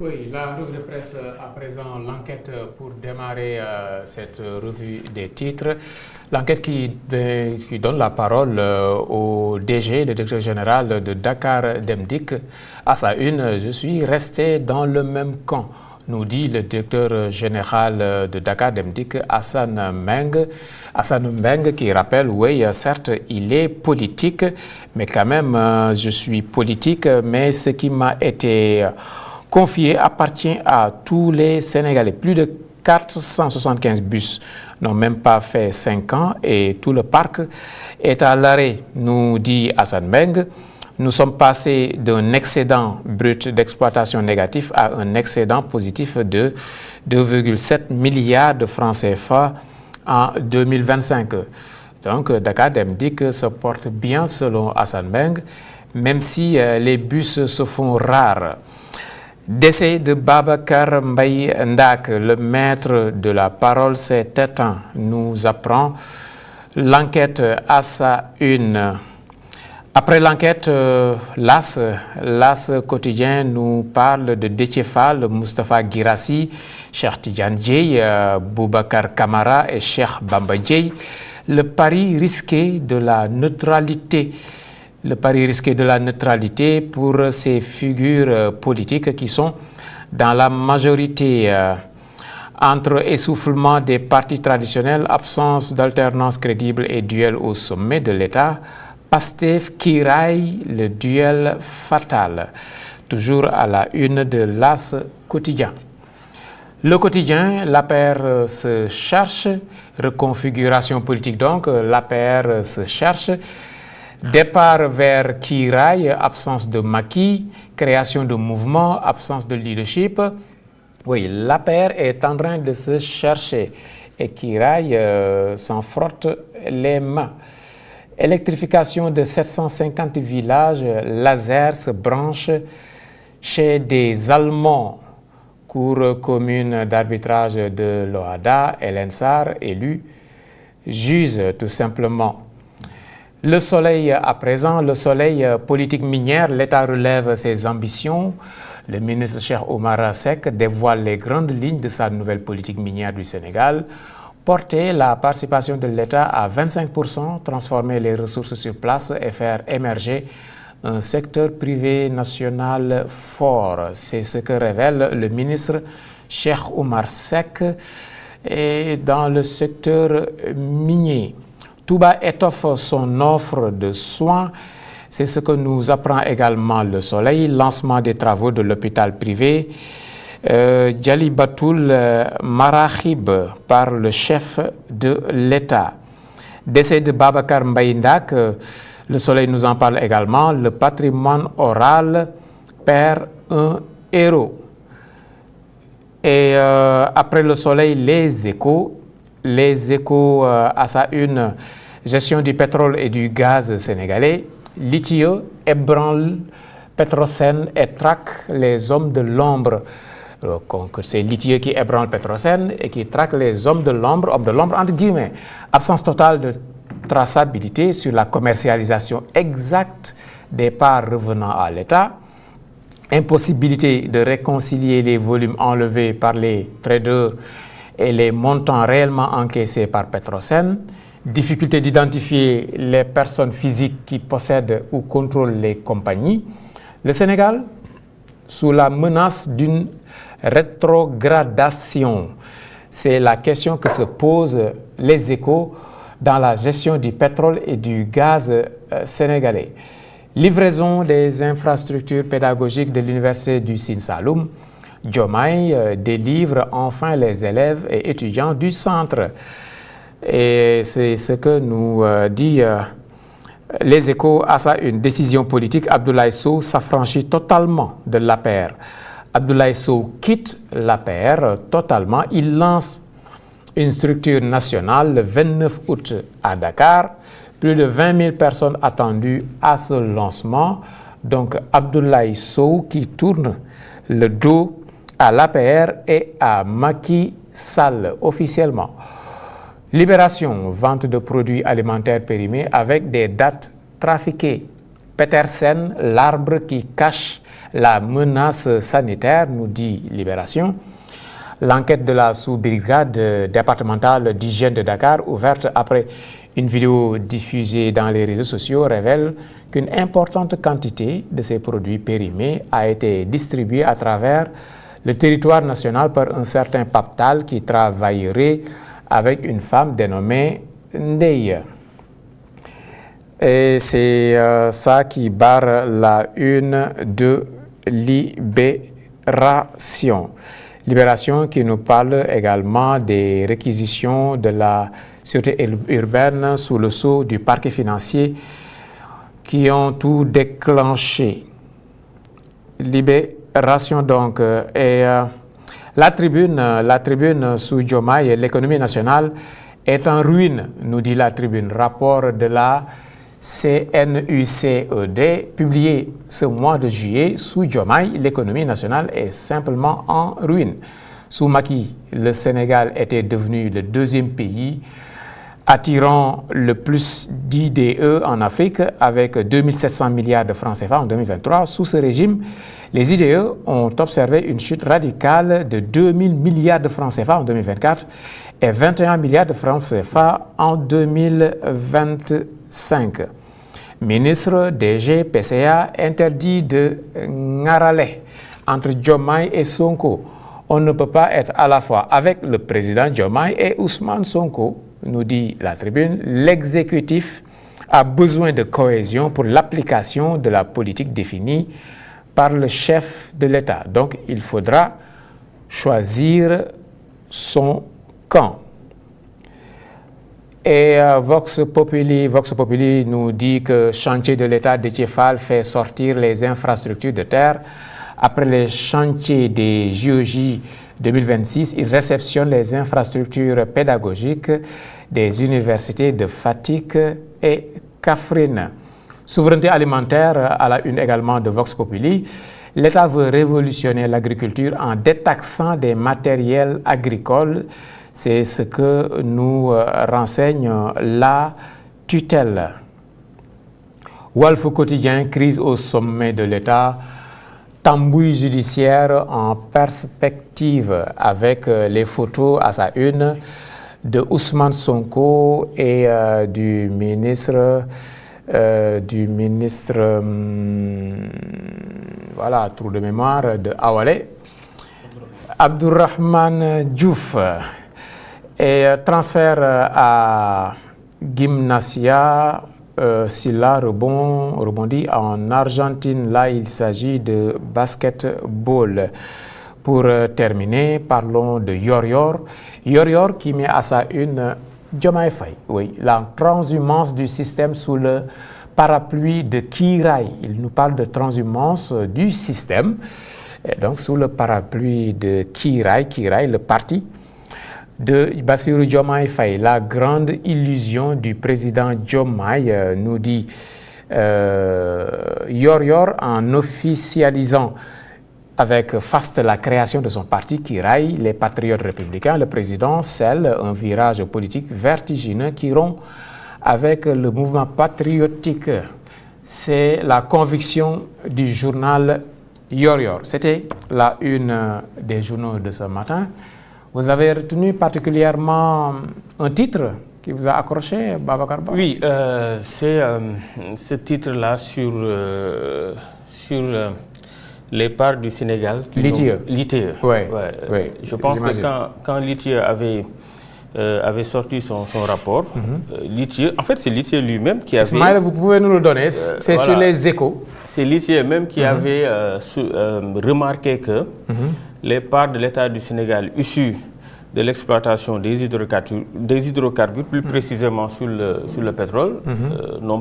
Oui, la revue de presse à présent, l'enquête pour démarrer cette revue des titres. L'enquête qui donne la parole au DG, le directeur général de Dakar Dem Dikk. À sa une, je suis resté dans le même camp, nous dit le directeur général de Dakar Dem Dikk, Hassan Meng. Hassan Meng qui rappelle, oui, certes, il est politique, mais quand même, je suis politique, mais ce qui m'a été confié appartient à tous les Sénégalais. Plus de 475 bus n'ont même pas fait 5 ans et tout le parc est à l'arrêt, nous dit Hassan Meng. Nous sommes passés d'un excédent brut d'exploitation négatif à un excédent positif de 2,7 milliards de francs CFA en 2025. Donc Dakar Dem Dikk se porte bien selon Hassan Meng, même si les bus se font rares. Décès de Babacar Mbaye Ndak, le maître de la parole s'est éteint, nous apprend l'enquête à sa une. Après l'enquête, l'As quotidien nous parle de Déthié Fall, Moustapha Guirassy, Cheikh Tidiane Dièye, Boubacar Camara et Cheikh Bamba Dièye. Le pari risqué de la neutralité. Le pari risqué de la neutralité pour ces figures politiques qui sont dans la majorité entre essoufflement des partis traditionnels, absence d'alternance crédible et duel au sommet de l'État. Pastef qui raille le duel fatal. Toujours à la une de l'As quotidien. Le quotidien, l'APR se cherche, reconfiguration politique donc, l'APR se cherche. Départ vers Kiraï, absence de maquis, création de mouvement, absence de leadership. Oui, l'APR est en train de se chercher et Kiraï s'en frotte les mains. Électrification de 750 villages, laser se branche chez des Allemands. Cour commune d'arbitrage de l'OHADA, Hélène Sarr, élue, juge tout simplement. Le soleil à présent, le soleil politique minière, l'État relève ses ambitions. Le ministre Cheikh Oumar Seck dévoile les grandes lignes de sa nouvelle politique minière du Sénégal. Porter la participation de l'État à 25%, transformer les ressources sur place et faire émerger un secteur privé national fort. C'est ce que révèle le ministre Cheikh Oumar Seck et dans le secteur minier. Touba étoffe son offre de soins. C'est ce que nous apprend également le Soleil. Lancement des travaux de l'hôpital privé. Djali Batoul Marahib par le chef de l'État. Décès de Babacar Mbaye Ndak. Le Soleil nous en parle également. Le patrimoine oral perd un héros. Et après le Soleil, les Échos. Les Échos à sa une, gestion du pétrole et du gaz sénégalais. Litieux ébranle Petrosen et traque les hommes de l'ombre. Donc c'est Litieux qui ébranle Petrosen et qui traque les hommes de l'ombre entre guillemets. Absence totale de traçabilité sur la commercialisation exacte des parts revenant à l'État. Impossibilité de réconcilier les volumes enlevés par les traders et les montants réellement encaissés par Petrosen, difficulté d'identifier les personnes physiques qui possèdent ou contrôlent les compagnies. Le Sénégal, sous la menace d'une rétrogradation, c'est la question que se posent les Échos dans la gestion du pétrole et du gaz sénégalais. Livraison des infrastructures pédagogiques de l'Université du Sine Saloum. Diomaye délivre enfin les élèves et étudiants du centre. Et c'est ce que nous dit les Échos à sa une. Décision politique, Abdoulaye Sow s'affranchit totalement de l'APR. Abdoulaye Sow quitte l'APR totalement. Il lance une structure nationale le 29 août à Dakar. Plus de 20 000 personnes attendues à ce lancement. Donc Abdoulaye Sow qui tourne le dos à l'APR et à Macky Sall officiellement. Libération, vente de produits alimentaires périmés avec des dates trafiquées. Petersen, l'arbre qui cache la menace sanitaire, nous dit Libération. L'enquête de la sous-brigade départementale d'hygiène de Dakar, ouverte après une vidéo diffusée dans les réseaux sociaux, révèle qu'une importante quantité de ces produits périmés a été distribuée à travers le territoire national par un certain Paptal qui travaillerait avec une femme dénommée Ndeye. Et c'est ça qui barre la une de Libération. Libération qui nous parle également des réquisitions de la sûreté urbaine sous le sceau du parquet financier qui ont tout déclenché. Libération donc. Et la tribune sous Diomaye, l'économie nationale est en ruine, nous dit la tribune. Rapport de la CNUCED, publié ce mois de juillet, sous Diomaye, l'économie nationale est simplement en ruine. Sous Macky, le Sénégal était devenu le deuxième pays attirant le plus d'IDE en Afrique avec 2700 milliards de francs CFA en 2023. Sous ce régime, les IDE ont observé une chute radicale de 2000 milliards de francs CFA en 2024 et 21 milliards de francs CFA en 2025. Ministre, DG, PCA interdit de ngarale entre Diomaye et Sonko. On ne peut pas être à la fois avec le président Diomaye et Ousmane Sonko, nous dit la tribune. L'exécutif a besoin de cohésion pour l'application de la politique définie par le chef de l'État. Donc, il faudra choisir son camp. Et Vox Populi nous dit que chantier de l'État de Déthié-Fall fait sortir les infrastructures de terre. Après les chantiers des JOJ 2026, il réceptionne les infrastructures pédagogiques des universités de Fatick et Kaffrine. Souveraineté alimentaire à la une également de Vox Populi. L'État veut révolutionner l'agriculture en détaxant des matériels agricoles. C'est ce que nous renseigne la tutelle. Walf Quotidien, crise au sommet de l'État. Tambouille judiciaire en perspective avec les photos à sa une de Ousmane Sonko et du ministre, voilà, trou de mémoire, de Awalé, Abdourahmane Diouf. Et transfert à Gimnasia, Silla rebondit en Argentine. Là, il s'agit de basketball. Pour terminer, parlons de Yor-Yor. Yor-Yor qui met à sa une Diomaye Faye. Oui, la transhumance du système sous le parapluie de Kiraay. Il nous parle de transhumance du système. Et donc, sous le parapluie de Kiraay, le parti de Bassirou Diomaye Faye. La grande illusion du président Diomaye, nous dit Yor-Yor, en officialisant avec faste la création de son parti Kiraay, les patriotes républicains. Le président scelle un virage politique vertigineux qui rompt avec le mouvement patriotique. C'est la conviction du journal Yor-Yor. C'était la une des journaux de ce matin. Vous avez retenu particulièrement un titre qui vous a accroché, Babacar Ba? Oui, c'est ce titre-là sur les parts du Sénégal. L'ITIE. L'ITIE. Ouais, je pense que quand l'ITIE avait sorti son rapport, l'ITIE, en fait c'est l'ITIE lui-même qui avait... Ismaël, vous pouvez nous le donner, c'est voilà, sur les échos. C'est l'ITIE même qui avait remarqué que les parts de l'État du Sénégal issues de l'exploitation des hydrocarbures, plus précisément sur le pétrole, n'ont